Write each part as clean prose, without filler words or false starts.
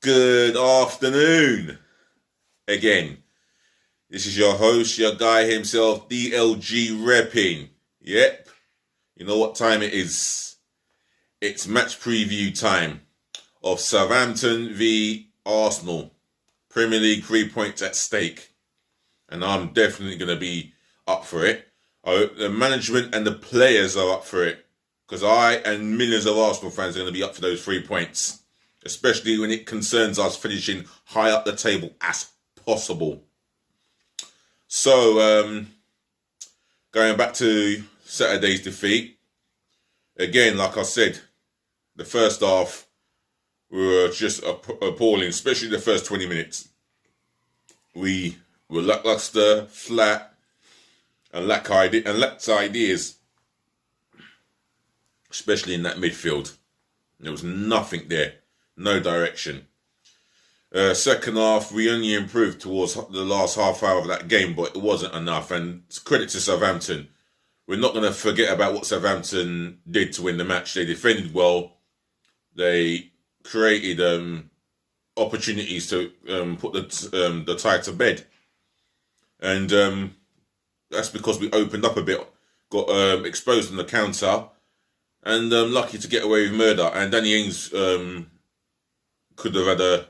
Good afternoon. Again, this is your host, your guy himself, DLG Reppin. Yep, you know what time it is. It's match preview time of Southampton v Arsenal. Premier League 3 points at stake. And I'm definitely going to be up for it. I hope the management and the players are up for it. Because I and millions of Arsenal fans are going to be up for those 3 points. Especially when it concerns us finishing high up the table as possible. So, going back to Saturday's defeat. Again, like I said, the first half we were just appalling, especially the first 20 minutes. We were lackluster, flat, and lacked ideas, especially in that midfield. There was nothing there, no direction. Second half, we only improved towards the last half hour of that game, but it wasn't enough. And credit to Southampton. We're not going to forget about what Southampton did to win the match. They defended well. They created opportunities to put the tie to bed. And that's because we opened up a bit, got exposed on the counter, and lucky to get away with murder. And Danny Ings could have had a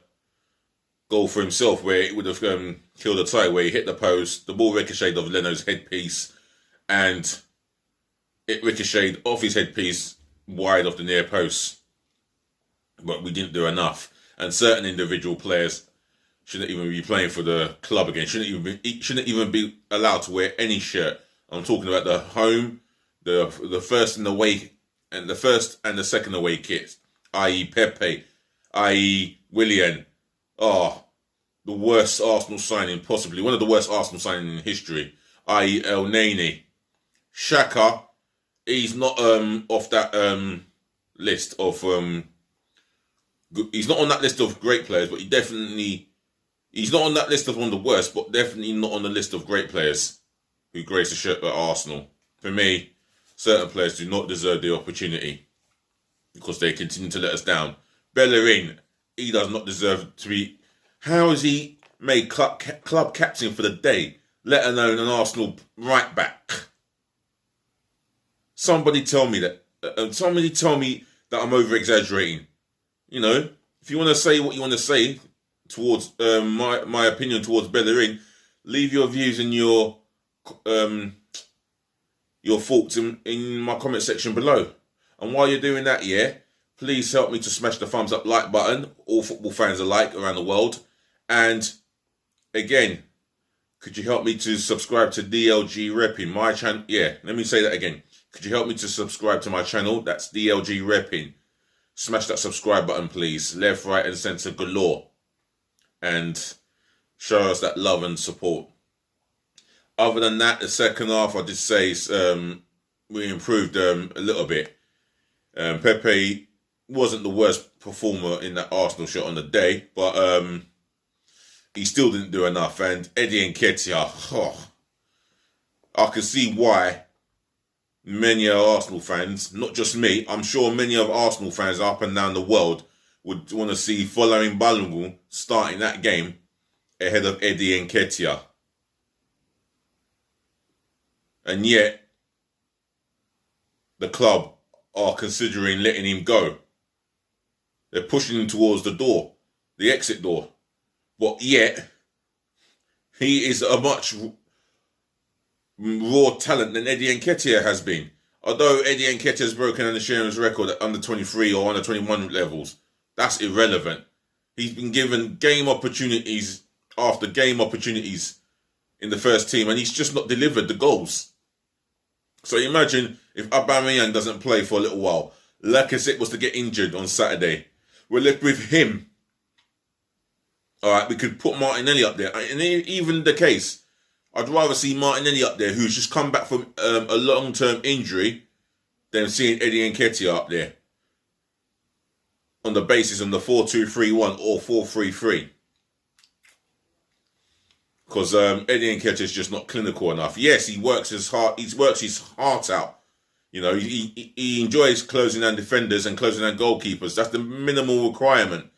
goal for himself where it would have killed the tie, where he hit the post, the ball ricocheted off Leno's headpiece, and it ricocheted off his headpiece wide off the near post. But we didn't do enough. And certain individual players shouldn't even be playing for the club again. Shouldn't even be allowed to wear any shirt. I'm talking about the home, the first and away, and the first and the second away kits, i.e. Pepe, i.e. Willian. Oh, the worst Arsenal signing possibly, one of the worst Arsenal signings in history, i.e. El Neni. Xhaka, he's not off that list of he's not on that list of great players, but he's not on that list of one of the worst, but definitely not on the list of great players who grace a shirt at Arsenal. For me, certain players do not deserve the opportunity because they continue to let us down. Bellerin, he does not deserve to be. How is he made club captain for the day, let alone an Arsenal right back? Somebody tell me that. Somebody tell me that I'm over exaggerating. You know, if you want to say what you want to say towards my opinion towards Bellerin, leave your views and your thoughts in my comment section below. And while you're doing that, please help me to smash the thumbs up like button. All football fans alike around the world. And again, could you help me to subscribe to DLG Reppin, my channel? Yeah, let me say that again. Could you help me to subscribe to my channel? That's DLG Reppin. Smash that subscribe button, please. Left, right, and centre galore. And show us that love and support. Other than that, the second half, I did say we improved a little bit. Pepe wasn't the worst performer in that Arsenal shot on the day, but he still didn't do enough. And Eddie Nketiah, I can see why many Arsenal fans, not just me, I'm sure many of Arsenal fans up and down the world would want to see following Balogun starting that game ahead of Eddie Nketiah. And yet, the club are considering letting him go. They're pushing him towards the door, the exit door. But yet, he is a much raw talent than Eddie Nketiah has been. Although Eddie Nketiah has broken an Shearer's record at under 23 or under 21 levels, that's irrelevant. He's been given game opportunities after game opportunities in the first team, and he's just not delivered the goals. So imagine if Aubameyang doesn't play for a little while. Lacazette was to get injured on Saturday. We're left with him. All right, we could put Martinelli up there. And even the case, I'd rather see Martinelli up there, who's just come back from a long-term injury, than seeing Eddie Nketiah up there on the basis of the 4-2-3-1 or 4-3-3. Because Eddie Nketiah is just not clinical enough. Yes, he works his heart out. You know, he enjoys closing down defenders and closing down goalkeepers. That's the minimal requirement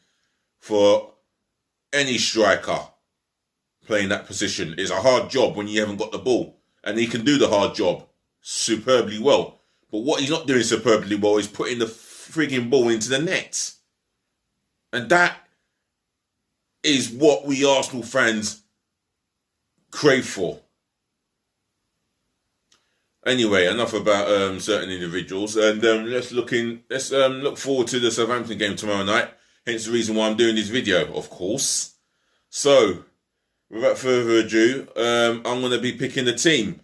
for any striker playing that position. It's a hard job when you haven't got the ball. And he can do the hard job superbly well. But what he's not doing superbly well is putting the frigging ball into the net. And that is what we Arsenal fans crave for. Anyway, enough about certain individuals, and let's look forward to the Southampton game tomorrow night. Hence the reason why I'm doing this video, of course. So, without further ado, I'm going to be picking the team.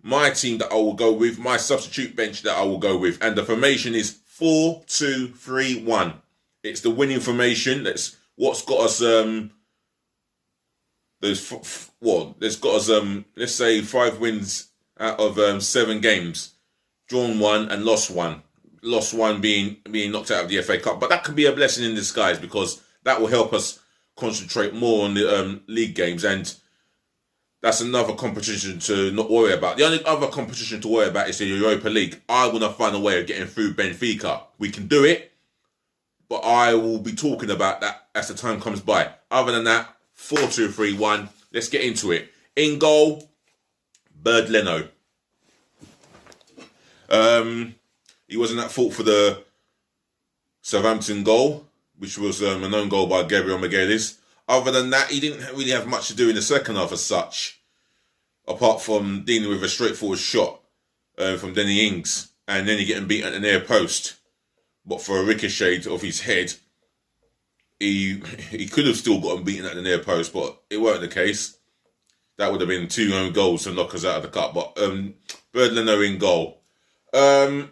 My team that I will go with, my substitute bench that I will go with, and the formation is 4-2-3-1. It's the winning formation. That's what's got us. There's got us. Let's say 5 wins out of 7 games, drawn 1 and lost 1. Lost 1 being knocked out of the FA Cup, but that could be a blessing in disguise because that will help us concentrate more on the league games, and that's another competition to not worry about. The only other competition to worry about is the Europa League. I want to find a way of getting through Benfica. We can do it, but I will be talking about that as the time comes by. Other than that, 4-2-3-1. Let's get into it. In goal, Bird Leno. He wasn't at fault for the Southampton goal, which was a known goal by Gabriel Magalhaes. Other than that, he didn't really have much to do in the second half as such, apart from dealing with a straightforward shot from Danny Ings, and then he getting beaten at the near post. But for a ricochet of his head, he could have still gotten beaten at the near post, but it weren't the case. That would have been 2 own goals to knock us out of the cup. But Bird Leno in goal. My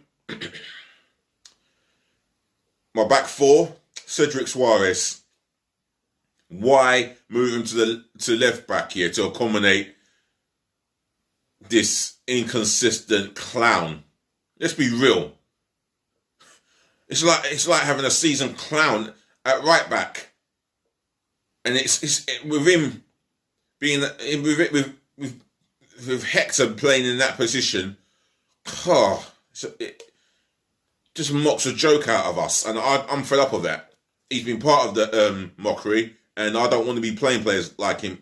back 4, Cedric Soares. Why move him to left back here to accommodate this inconsistent clown? Let's be real. It's like having a seasoned clown at right back, and it's with him being with Hector playing in that position. It just mocks a joke out of us, and I'm fed up of that. He's been part of the mockery, and I don't want to be playing players like him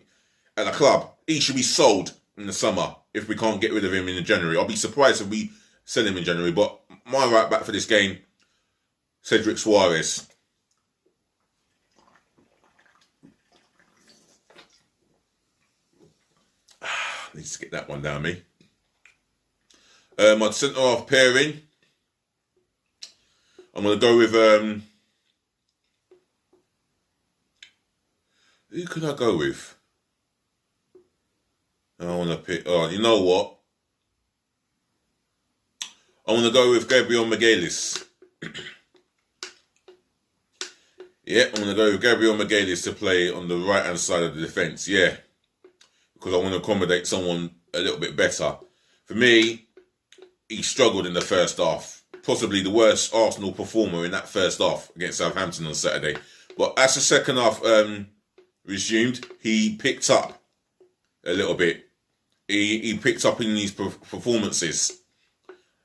at the club. He should be sold in the summer if we can't get rid of him in January. I'll be surprised if we sell him in January. But my right back for this game, Cedric Soares. Need to get that one down me. My centre half pairing, I'm going to go with who could I go with? I want to pick. Oh, you know what? I want to go with Gabriel Magalhaes. Yeah, I'm going to go with Gabriel Magalhaes to play on the right hand side of the defence. Yeah, because I want to accommodate someone a little bit better. For me, he struggled in the first half. Possibly the worst Arsenal performer in that first half against Southampton on Saturday. But as the second half resumed, he picked up a little bit. He picked up in these performances.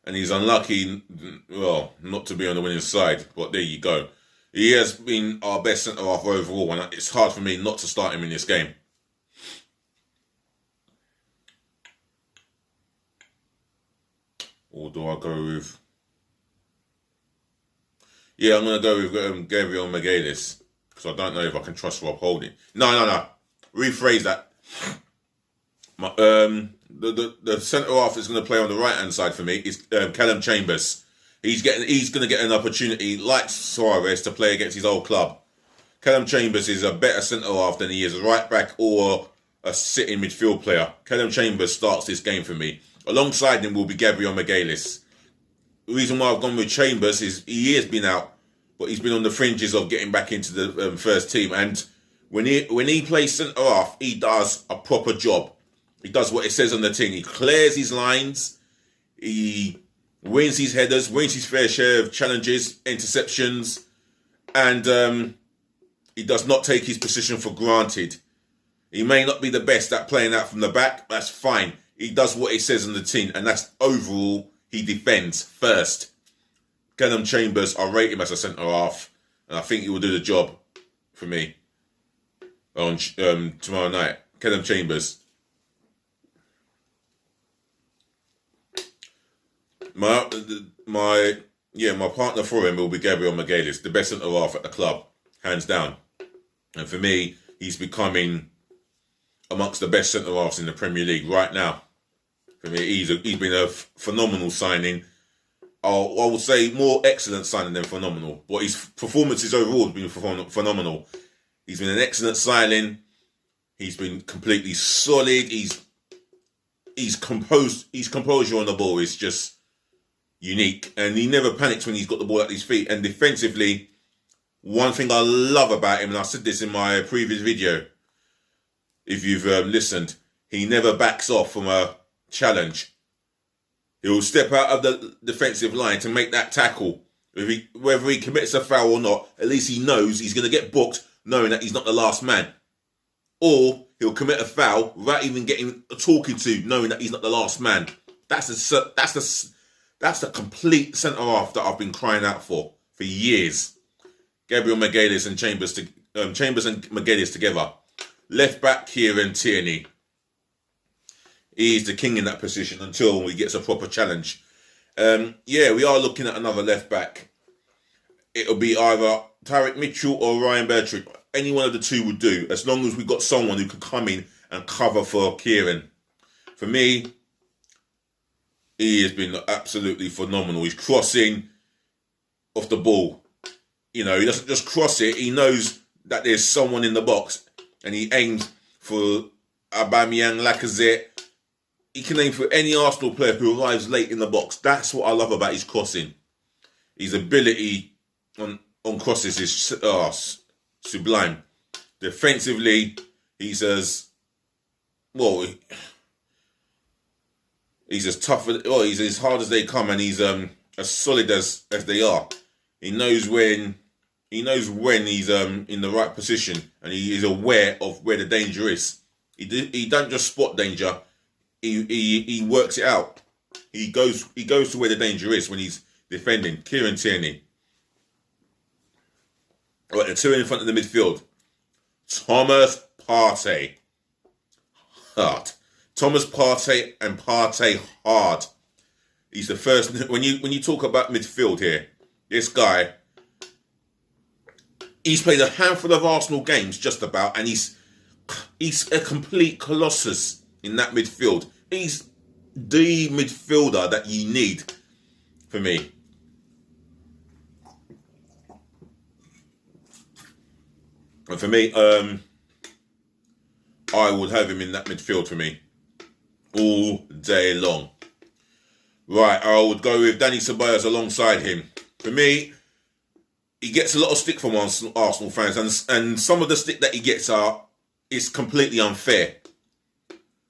And he's unlucky, well, not to be on the winning side. But there you go. He has been our best centre-half overall. And it's hard for me not to start him in this game. Or do I go with... Yeah, I'm going to go with Gabriel Magalhaes. Because I don't know if I can trust Rob Holding. No. Rephrase that. The centre-half is going to play on the right-hand side for me is Callum Chambers. He's going to get an opportunity, like Soares, to play against his old club. Callum Chambers is a better centre-half than he is a right-back or a sitting midfield player. Callum Chambers starts this game for me. Alongside him will be Gabriel Magalhaes. The reason why I've gone with Chambers is he has been out, but he's been on the fringes of getting back into the first team. And when he plays centre half, he does a proper job. He does what it says on the tin. He clears his lines. He wins his headers, wins his fair share of challenges, interceptions, and he does not take his position for granted. He may not be the best at playing out from the back. That's fine. He does what it says on the tin, and that's overall, he defends first. Callum Chambers, I rate him as a centre-half, and I think he will do the job for me on tomorrow night. Kenneth Chambers. My partner for him will be Gabriel Magalhaes, the best centre half at the club, hands down. And for me, he's becoming amongst the best centre halves in the Premier League right now. For me, he's been a phenomenal signing. I would say more excellent signing than phenomenal. But his performances overall have been phenomenal. He's been an excellent signing. He's been completely solid. He's composed. His composure on the ball is just unique, and he never panics when he's got the ball at his feet. And defensively, one thing I love about him, and I said this in my previous video, if you've listened, he never backs off from a challenge. He'll step out of the defensive line to make that tackle. Whether he commits a foul or not, at least he knows he's going to get booked, knowing that he's not the last man. Or he'll commit a foul without even getting a talking to, knowing that he's not the last man. That's the complete centre half that I've been crying out for years. Gabriel Magalhaes and Chambers and Magalhaes together. Left back Kieran Tierney. He's the king in that position until he gets a proper challenge. We are looking at another left back. It'll be either Tyrick Mitchell or Ryan Bertrand. Any one of the two would do, as long as we've got someone who can come in and cover for Kieran. For me, he has been absolutely phenomenal. He's crossing off the ball. You know, he doesn't just cross it. He knows that there's someone in the box, and he aims for Aubameyang, Lacazette. He can aim for any Arsenal player who arrives late in the box. That's what I love about his crossing. His ability on crosses is sublime. Defensively, he's as tough. He's as hard as they come, and he's as solid as they are. He knows when he's in the right position, and he is aware of where the danger is. He don't just spot danger. He works it out. He goes to where the danger is when he's defending. Kieran Tierney. Right, the two in front of the midfield. Thomas Partey. Hard. Thomas Partey and Partey hard. He's the first. When you talk about midfield here, this guy, he's played a handful of Arsenal games just about, and he's a complete colossus in that midfield. He's the midfielder that you need for me. And for me, I would have him in that midfield for me all day long. Right, I would go with Danny Ceballos alongside him. For me, he gets a lot of stick from Arsenal fans, and some of the stick that he gets is completely unfair.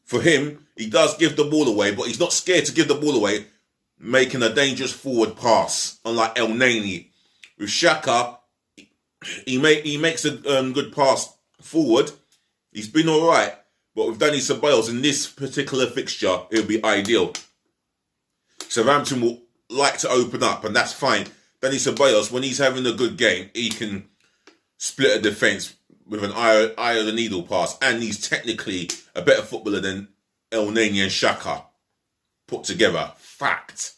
For him, he does give the ball away, but he's not scared to give the ball away, making a dangerous forward pass, unlike El Neni. With Xhaka, he makes a good pass forward. He's been all right, but with Danny Ceballos in this particular fixture, it'll be ideal. Southampton will like to open up, and that's fine. Danny Ceballos, when he's having a good game, he can split a defence with an eye of the needle pass, and he's technically a better footballer than El Neni and Xhaka put together. Fact.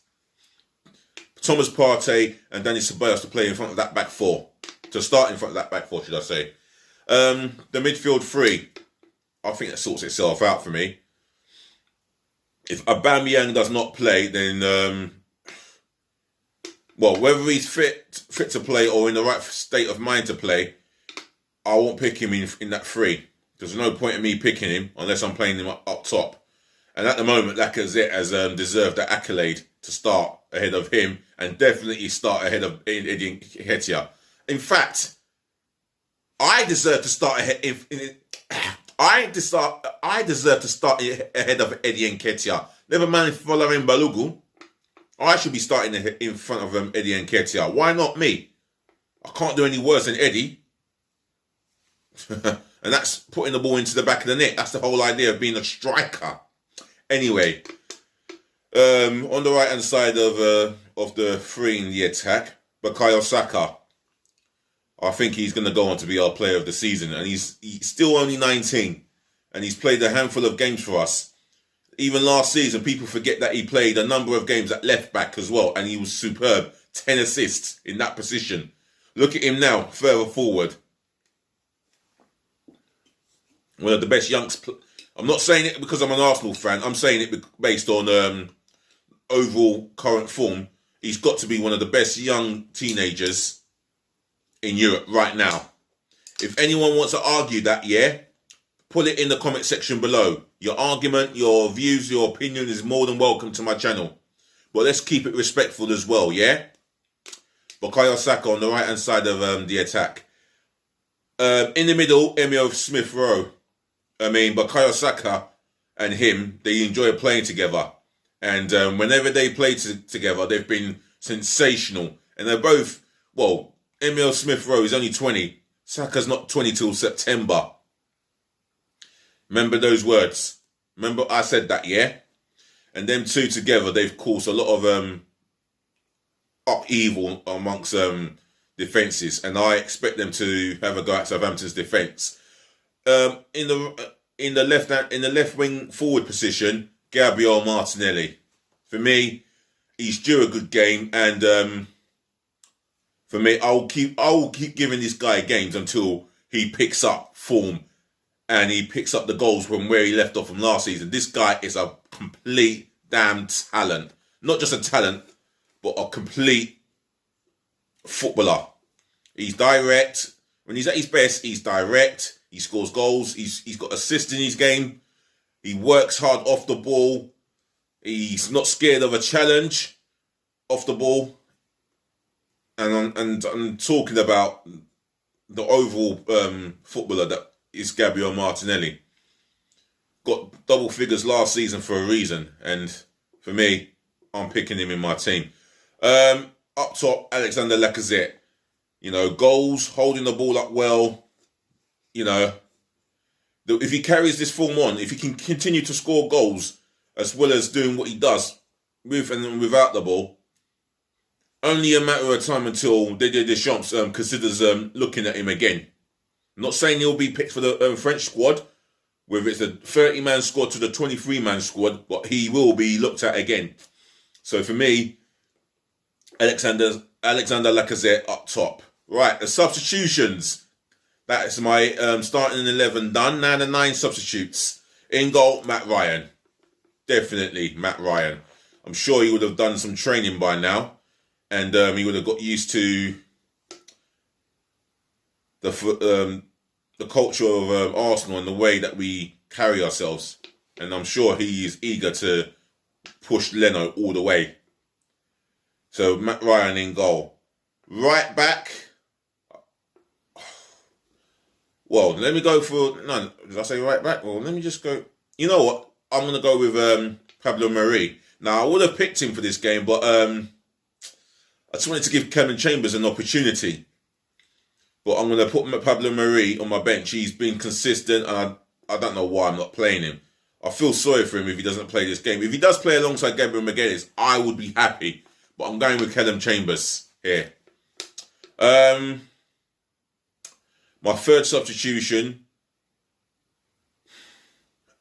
Thomas Partey and Danny Ceballos to play in front of that back four. To start in front of that back four, should I say. The midfield three, I think that sorts itself out for me. If Aubameyang does not play, then whether he's fit to play or in the right state of mind to play, I won't pick him in that three. There's no point in me picking him unless I'm playing him up top. And at the moment, Lacazette has deserved that accolade to start ahead of him, and definitely start ahead of Eddie Nketiah. In fact, I deserve to start ahead. I deserve to start ahead of Eddie Nketiah. Never mind following Balogun. I should be starting in front of Eddie Nketiah. Why not me? I can't do any worse than Eddie. And that's putting the ball into the back of the net. That's the whole idea of being a striker. Anyway, on the right hand side of the three in the attack, Bukayo Saka. I think he's going to go on to be our player of the season. And he's still only 19. And he's played a handful of games for us. Even last season, people forget that he played a number of games at left back as well. And he was superb. 10 assists in that position. Look at him now, further forward. One of the best youngsters. I'm not saying it because I'm an Arsenal fan. I'm saying it based on overall current form. He's got to be one of the best young teenagers in Europe right now. If anyone wants to argue that, put it in the comment section below. Your argument, your views, your opinion is more than welcome to my channel. But let's keep it respectful as well, Bukayo Saka on the right-hand side of the attack. In the middle, Emile Smith-Rowe. Bukayo Saka and him, they enjoy playing together. And whenever they play together, they've been sensational. And they're both, Emile Smith-Rowe is only 20. Saka's not 20 till September. Remember those words. Remember I said that, And them two together, they've caused a lot of upheaval amongst defences. And I expect them to have a go at Southampton's defence. In the left wing forward position, Gabriel Martinelli. For me, he's due a good game, and for me, I will keep giving this guy games until he picks up form and he picks up the goals from where he left off from last season. This guy is a complete damn talent. Not just a talent, but a complete footballer. He's direct. When he's at his best, he's direct. He scores goals. He's got assists in his game. He works hard off the ball. He's not scared of a challenge off the ball. And I'm talking about the overall footballer that is Gabriel Martinelli. Got double figures last season for a reason. And for me, I'm picking him in my team. Up top, Alexander Lacazette. Goals, holding the ball up well. If he carries this form on, if he can continue to score goals as well as doing what he does with and without the ball, only a matter of time until Didier Deschamps considers looking at him again. I'm not saying he'll be picked for the French squad, whether it's the 30-man squad to the 23-man squad, but he will be looked at again. So for me, Alexander Lacazette up top. Right, the substitutions. That's my starting 11 done. Now the 9 substitutes. In goal, Matt Ryan. Definitely Matt Ryan. I'm sure he would have done some training by now. And he would have got used to the culture of Arsenal and the way that we carry ourselves. And I'm sure he is eager to push Leno all the way. So Matt Ryan in goal. Right back. Well, let me go for... No, did I say right back? Well, let me just go... You know what? I'm going to go with Pablo Mari. Now, I would have picked him for this game, but I just wanted to give Kevin Chambers an opportunity. But I'm going to put Pablo Mari on my bench. He's been consistent, and I don't know why I'm not playing him. I feel sorry for him if he doesn't play this game. If he does play alongside Gabriel Magalhaes, I would be happy. But I'm going with Kevin Chambers here. My third substitution,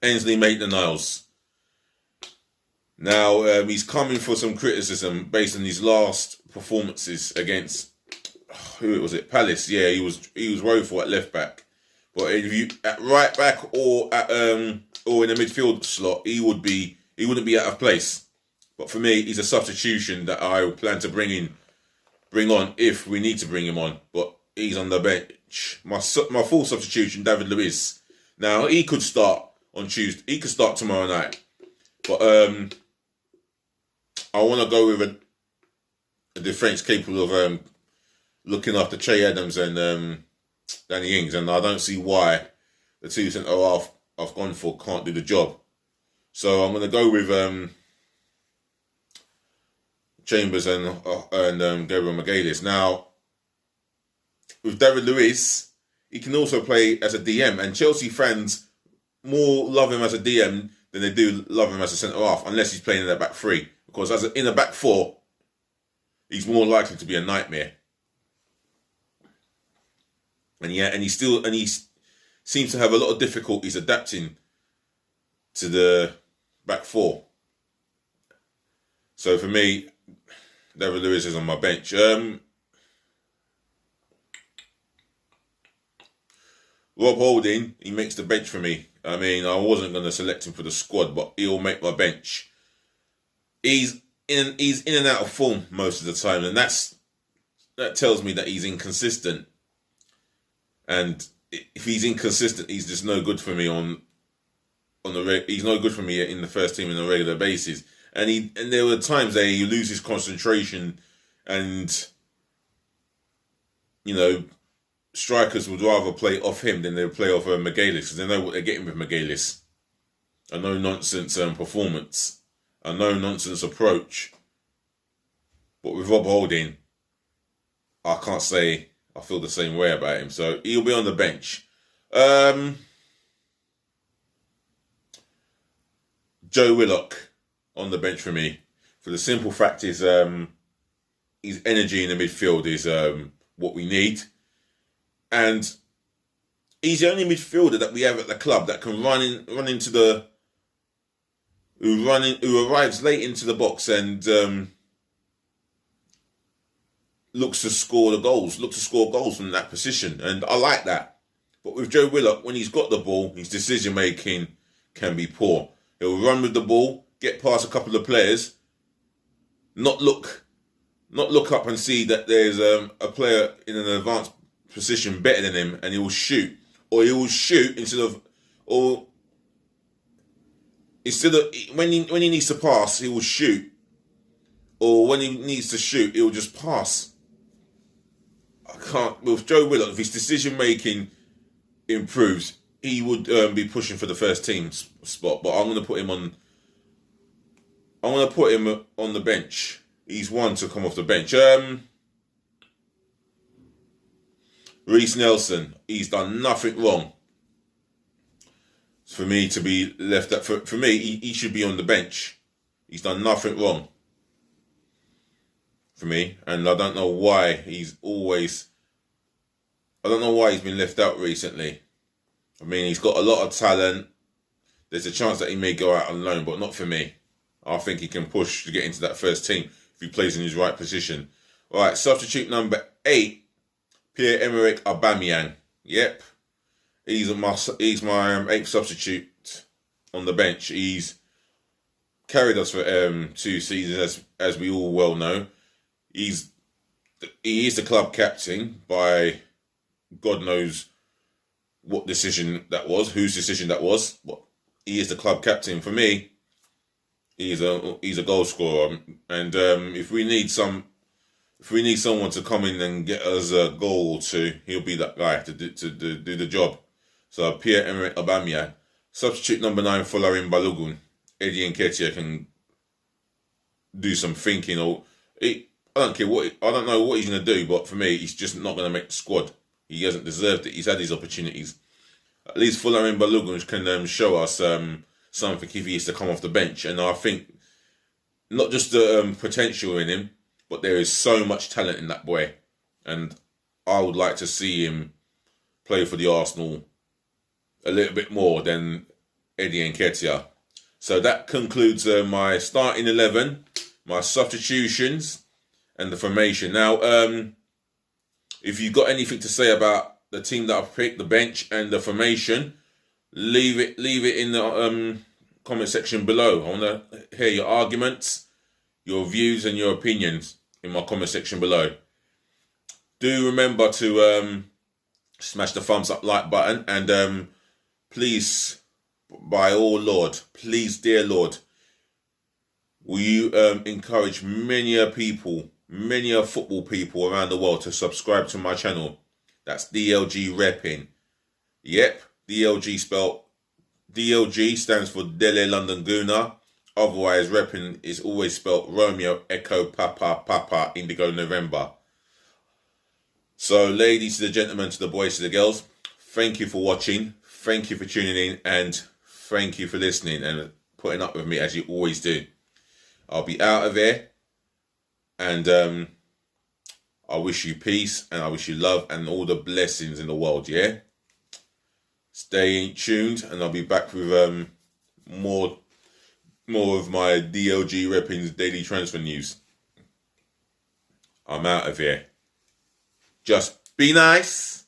Ainsley Maitland-Niles. Now, he's coming for some criticism based on his last performances against, who was it? Palace. Yeah, he was woeful at left back. But if you at right back or in the midfield slot, he wouldn't be out of place. But for me, he's a substitution that I plan to bring on if we need to bring him on. But he's on the bench. My full substitution, David Luiz. Now, he could start on Tuesday. He could start tomorrow night. But I want to go with a defence capable of looking after Che Adams and Danny Ings. And I don't see why the two centre-half I've gone for can't do the job. So I'm going to go with Chambers and Gabriel Magalhaes. Now, with David Luiz, he can also play as a DM, and Chelsea fans more love him as a DM than they do love him as a centre-half, unless he's playing in the back three. Because in a back four, he's more likely to be a nightmare. and he seems to have a lot of difficulties adapting to the back four. So for me, David Lewis is on my bench. Rob Holding, he makes the bench for me. I mean, I wasn't going to select him for the squad, but he'll make my bench. He's in and out of form most of the time, and that tells me that he's inconsistent. And if he's inconsistent, he's just no good for me he's no good for me in the first team on a regular basis. And there were times that he loses concentration, and strikers would rather play off him than they would play off McGalis, because they know what they're getting with McGalis. A no-nonsense performance. A no-nonsense approach. But with Rob Holding, I can't say I feel the same way about him. So he'll be on the bench. Joe Willock on the bench for me. For the simple fact is his energy in the midfield is what we need. And he's the only midfielder that we have at the club that can who arrives late into the box and looks to score goals from that position. And I like that. But with Joe Willock, when he's got the ball, his decision making can be poor. He'll run with the ball, get past a couple of players, not look up and see that there's a player in an advanced position better than him, and he will shoot. Or he will shoot instead of when he needs to pass, he will shoot. Or when he needs to shoot, he will just pass. I can't. With Joe Willock, if his decision making improves, he would be pushing for the first team spot. But I'm going to put him on the bench. He's one to come off the bench. Reece Nelson, he's done nothing wrong for me to be left at. For me, he should be on the bench. He's done nothing wrong for me, and I don't know why he's been left out recently. I mean, he's got a lot of talent. There's a chance that he may go out on loan, but not for me. I think he can push to get into that first team if he plays in his right position. All right, substitute number 8, Pierre-Emerick Aubameyang. Yep, he's my 8th substitute on the bench. He's carried us for 2 seasons, as we all well know. He is the club captain by God knows what decision that was, whose decision that was. But he is the club captain for me. He's a goal scorer, and if we need someone to come in and get us a goal or two, he'll be that guy to do the job. So Pierre-Emerick Aubameyang. Substitute number 9, Folarin Balogun. Eddie Nketiah can do some thinking, I don't know what he's going to do, but for me, he's just not going to make the squad. He hasn't deserved it. He's had his opportunities. At least Folarin Balogun can show us something if he is to come off the bench. And I think not just the potential in him, but there is so much talent in that boy. And I would like to see him play for the Arsenal a little bit more than Eddie Nketiah. So that concludes my starting 11, my substitutions, and the formation. Now, if you've got anything to say about the team that I've picked, the bench and the formation, leave it in the comment section below. I want to hear your arguments, your views and your opinions in my comment section below. Do remember to smash the thumbs up like button, and please, by all Lord, please, dear Lord, will you encourage many football people around the world to subscribe to my channel. That's DLG Reppin. Yep, DLG stands for Dele London Gooner. Otherwise, Reppin is always spelled Romeo Echo Papa Papa Indigo November. So, ladies to the gentlemen, to the boys to the girls, thank you for watching. Thank you for tuning in, and thank you for listening and putting up with me as you always do. I'll be out of here, and I wish you peace and I wish you love and all the blessings in the world, yeah? Stay tuned and I'll be back with more of my DLG Reppin's daily transfer news. I'm out of here. Just be nice.